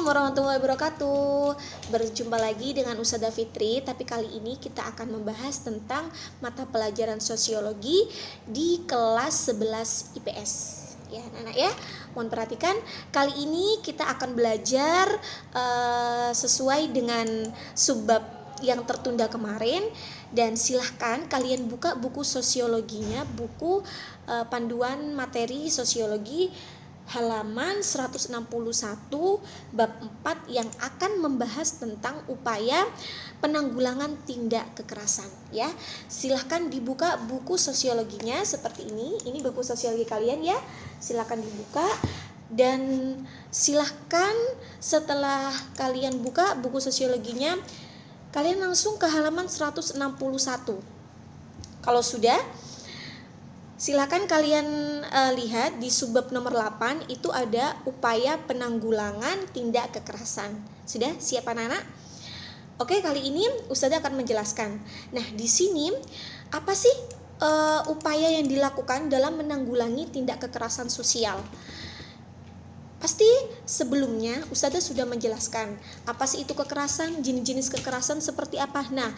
Assalamualaikum warahmatullahi wabarakatuh. Berjumpa lagi dengan Ustazah Fitri. Tapi kali ini kita akan membahas tentang mata pelajaran sosiologi di kelas 11 IPS. Ya anak-anak ya, mohon perhatikan. Kali ini kita akan belajar sesuai dengan subbab yang tertunda kemarin. Dan silahkan kalian buka buku sosiologinya, buku panduan materi sosiologi halaman 161 bab 4 yang akan membahas tentang upaya penanggulangan tindak kekerasan ya. Silahkan dibuka buku sosiologinya seperti ini. Ini buku sosiologi kalian ya. Silahkan dibuka dan silahkan setelah kalian buka buku sosiologinya kalian langsung ke halaman 161. Kalau sudah, silakan kalian lihat di subbab nomor 8 itu ada upaya penanggulangan tindak kekerasan. Sudah siap anak-anak? Oke, kali ini Ustazah akan menjelaskan. Nah, di sini apa sih upaya yang dilakukan dalam menanggulangi tindak kekerasan sosial? Pasti sebelumnya Ustazah sudah menjelaskan apa sih itu kekerasan, jenis-jenis kekerasan seperti apa. Nah,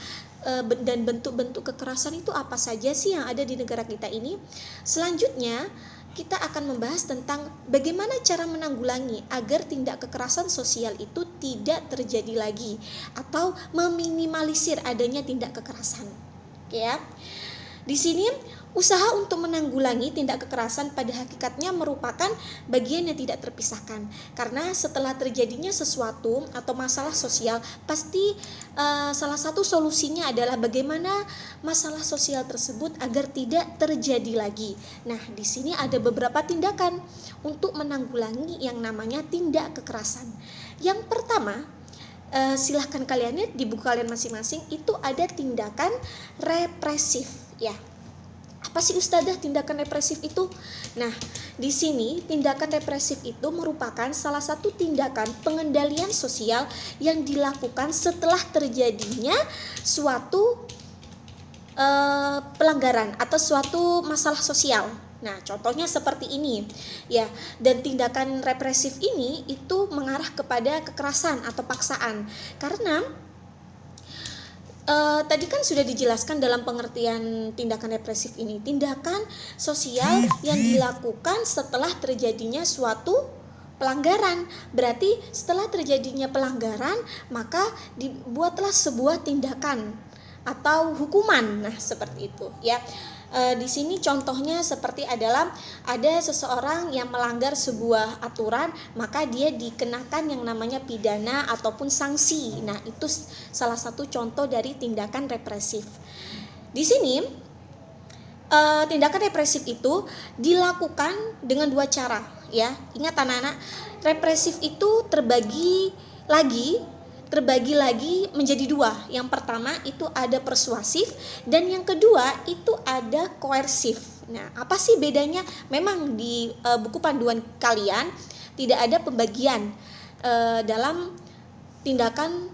dan bentuk-bentuk kekerasan itu apa saja sih yang ada di negara kita ini. Selanjutnya kita akan membahas tentang bagaimana cara menanggulangi agar tindak kekerasan sosial itu tidak terjadi lagi atau meminimalisir adanya tindak kekerasan. Oke ya. Di sini usaha untuk menanggulangi tindak kekerasan pada hakikatnya merupakan bagian yang tidak terpisahkan. Karena setelah terjadinya sesuatu atau masalah sosial, pasti salah satu solusinya adalah bagaimana masalah sosial tersebut agar tidak terjadi lagi. Nah, di sini ada beberapa tindakan untuk menanggulangi yang namanya tindak kekerasan. Yang pertama, silahkan kalian lihat di buku kalian masing-masing, itu ada tindakan represif ya. Apa sih Ustazah tindakan represif itu? Nah, di sini tindakan represif itu merupakan salah satu tindakan pengendalian sosial yang dilakukan setelah terjadinya suatu pelanggaran atau suatu masalah sosial. Nah, contohnya seperti ini ya. Dan tindakan represif ini itu mengarah kepada kekerasan atau paksaan. Karena tadi kan sudah dijelaskan dalam pengertian tindakan represif ini, tindakan sosial yang dilakukan setelah terjadinya suatu pelanggaran. Berarti setelah terjadinya pelanggaran maka dibuatlah sebuah tindakan atau hukuman. Nah, seperti itu ya. Di sini contohnya seperti adalah ada seseorang yang melanggar sebuah aturan, maka dia dikenakan yang namanya pidana ataupun sanksi. Nah, itu salah satu contoh dari tindakan represif. Di sini tindakan represif itu dilakukan dengan dua cara ya. Ingat anak-anak, represif itu terbagi lagi menjadi dua. Yang pertama itu ada persuasif dan yang kedua itu ada koersif. Nah, apa sih bedanya? Memang di buku panduan kalian tidak ada pembagian dalam tindakan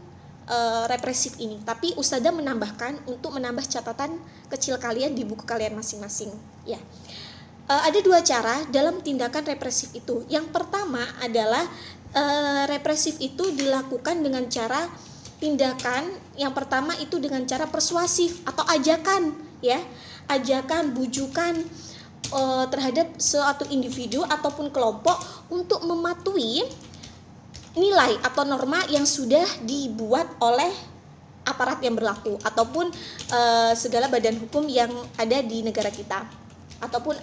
represif ini. Tapi Ustazah menambahkan untuk menambah catatan kecil kalian di buku kalian masing-masing. Ya. Ada dua cara dalam tindakan represif itu. Yang pertama adalah represif itu dilakukan dengan cara tindakan yang pertama itu dengan cara persuasif atau ajakan ya, ajakan bujukan terhadap suatu individu ataupun kelompok untuk mematuhi nilai atau norma yang sudah dibuat oleh aparat yang berlaku ataupun segala badan hukum yang ada di negara kita ataupun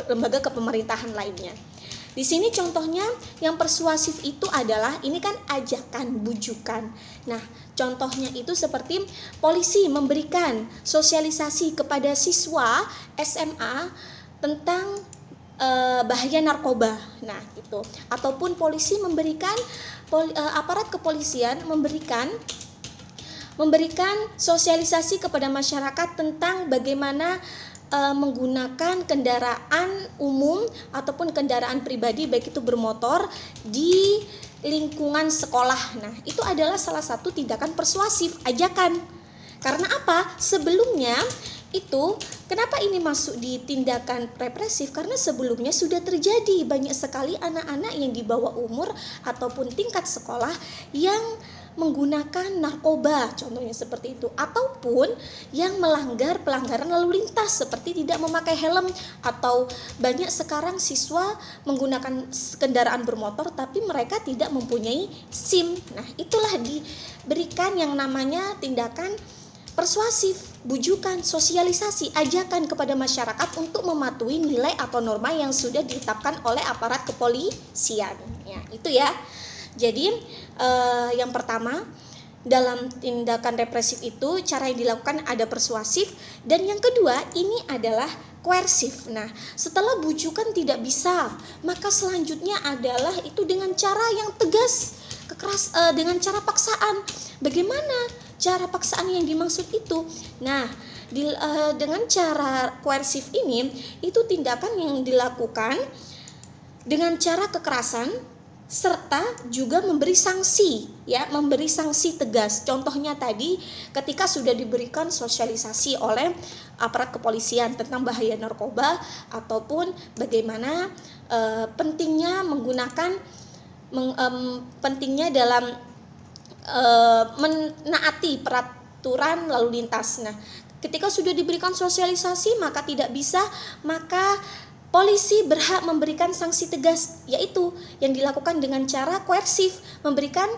lembaga kepemerintahan lainnya. Di sini contohnya yang persuasif itu adalah ini kan ajakan, bujukan. Nah, contohnya itu seperti polisi memberikan sosialisasi kepada siswa SMA tentang bahaya narkoba. Nah, itu. Ataupun polisi memberikan aparat kepolisian memberikan sosialisasi kepada masyarakat tentang bagaimana menggunakan kendaraan umum ataupun kendaraan pribadi baik itu bermotor di lingkungan sekolah. Nah, itu adalah salah satu tindakan persuasif, ajakan. Karena apa? Sebelumnya Itu kenapa ini masuk di tindakan represif? Karena sebelumnya sudah terjadi banyak sekali anak-anak yang di bawah umur ataupun tingkat sekolah yang menggunakan narkoba, contohnya seperti itu, ataupun yang melanggar pelanggaran lalu lintas seperti tidak memakai helm, atau banyak sekarang siswa menggunakan kendaraan bermotor tapi mereka tidak mempunyai SIM. Nah, itulah diberikan yang namanya tindakan persuasif, bujukan, sosialisasi, ajakan kepada masyarakat untuk mematuhi nilai atau norma yang sudah ditetapkan oleh aparat kepolisian. Ya, itu ya. Jadi yang pertama dalam tindakan represif itu cara yang dilakukan ada persuasif, dan yang kedua ini adalah koersif. Nah, setelah bujukan tidak bisa, maka selanjutnya adalah itu dengan cara yang tegas, dengan cara paksaan. Bagaimana cara paksaan yang dimaksud itu? Nah, dengan cara koersif ini itu tindakan yang dilakukan dengan cara kekerasan serta juga memberi sanksi, ya, memberi sanksi tegas. Contohnya tadi ketika sudah diberikan sosialisasi oleh aparat kepolisian tentang bahaya narkoba ataupun bagaimana pentingnya menggunakan pentingnya dalam menaati peraturan lalu lintas. Nah, ketika sudah diberikan sosialisasi maka tidak bisa, maka polisi berhak memberikan sanksi tegas, yaitu yang dilakukan dengan cara koersif, memberikan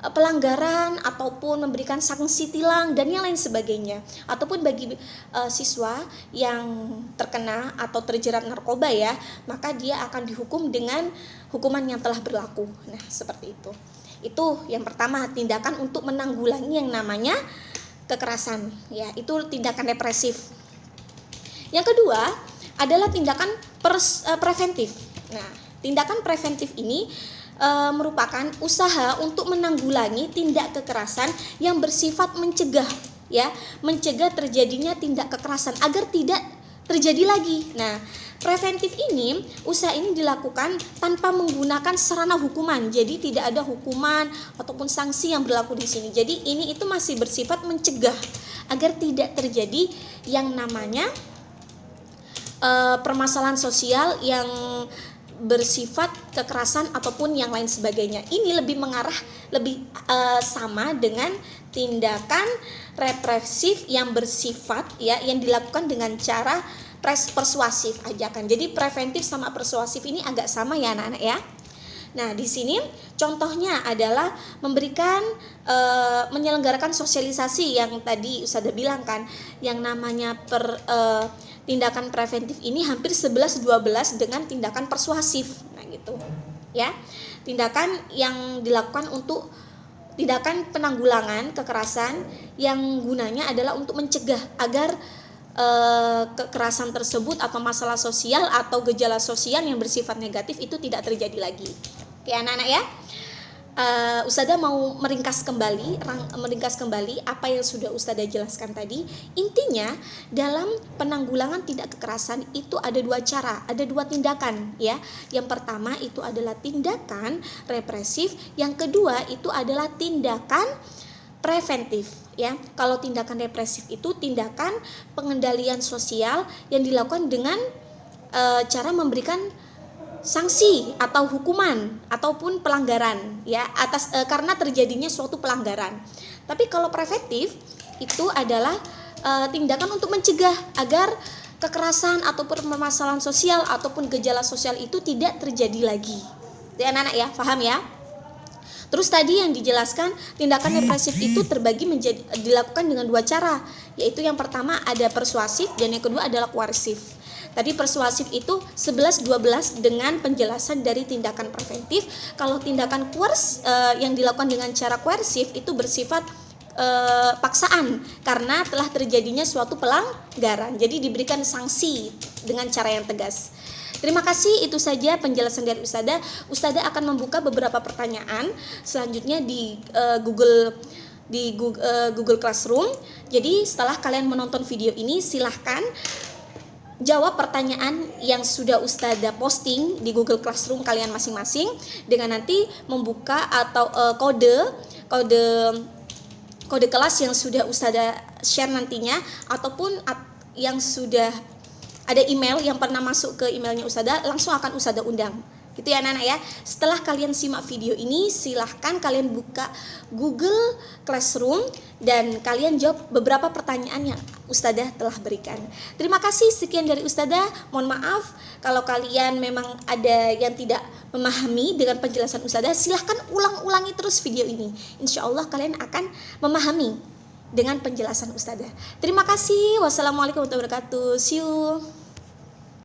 pelanggaran ataupun memberikan sanksi tilang dan yang lain sebagainya. Ataupun bagi siswa yang terkena atau terjerat narkoba, ya, maka dia akan dihukum dengan hukuman yang telah berlaku. Nah, seperti itu. Itu yang pertama, tindakan untuk menanggulangi yang namanya kekerasan, ya, itu tindakan represif. Yang kedua adalah tindakan preventif. Nah, tindakan preventif ini merupakan usaha untuk menanggulangi tindak kekerasan yang bersifat mencegah, ya, mencegah terjadinya tindak kekerasan agar tidak terjadi lagi. Nah, preventif ini, usaha ini dilakukan tanpa menggunakan sarana hukuman. Jadi tidak ada hukuman ataupun sanksi yang berlaku di sini. Jadi ini itu masih bersifat mencegah agar tidak terjadi yang namanya permasalahan sosial yang bersifat kekerasan ataupun yang lain sebagainya. Ini lebih mengarah sama dengan tindakan represif yang bersifat, ya, yang dilakukan dengan cara persuasif, ajakan. Jadi preventif sama persuasif ini agak sama, ya anak-anak, ya. Nah, di sini contohnya adalah memberikan menyelenggarakan sosialisasi yang tadi Ustazah bilang kan, yang namanya tindakan preventif ini hampir 11-12 dengan tindakan persuasif. Nah, gitu. Ya. Tindakan yang dilakukan untuk tindakan penanggulangan kekerasan yang gunanya adalah untuk mencegah agar kekerasan tersebut atau masalah sosial atau gejala sosial yang bersifat negatif itu tidak terjadi lagi. Oke, anak-anak, ya. Ustazah mau meringkas kembali apa yang sudah Ustazah jelaskan tadi. Intinya dalam penanggulangan tindak kekerasan itu ada dua cara, ada dua tindakan, ya. Yang pertama itu adalah tindakan represif, yang kedua itu adalah tindakan preventif, ya. Kalau tindakan represif itu tindakan pengendalian sosial yang dilakukan dengan cara memberikan sanksi atau hukuman ataupun pelanggaran, ya, atas karena terjadinya suatu pelanggaran. Tapi kalau preventif itu adalah tindakan untuk mencegah agar kekerasan ataupun permasalahan sosial ataupun gejala sosial itu tidak terjadi lagi. Ya, anak-anak, ya, paham, ya? Terus tadi yang dijelaskan tindakan represif itu terbagi dilakukan dengan dua cara, yaitu yang pertama ada persuasif dan yang kedua adalah koersif. Tadi persuasif itu 11-12 dengan penjelasan dari tindakan preventif. Kalau tindakan yang dilakukan dengan cara koersif itu bersifat paksaan karena telah terjadinya suatu pelanggaran. Jadi diberikan sanksi dengan cara yang tegas. Terima kasih, itu saja penjelasan dari Ustazah. Ustazah akan membuka beberapa pertanyaan selanjutnya di Google Classroom. Jadi setelah kalian menonton video ini, silahkan jawab pertanyaan yang sudah Ustazah posting di Google Classroom kalian masing-masing dengan nanti membuka atau kode kelas yang sudah Ustazah share nantinya, ataupun yang sudah ada email yang pernah masuk ke emailnya Ustazah, langsung akan Ustazah undang. Gitu ya anak-anak ya. Setelah kalian simak video ini, silahkan kalian buka Google Classroom dan kalian jawab beberapa pertanyaan yang Ustazah telah berikan. Terima kasih, sekian dari Ustazah. Mohon maaf kalau kalian memang ada yang tidak memahami dengan penjelasan Ustazah, silahkan ulang-ulangi terus video ini. Insya Allah kalian akan memahami dengan penjelasan Ustazah. Terima kasih. Wassalamualaikum warahmatullahi wabarakatuh. See you.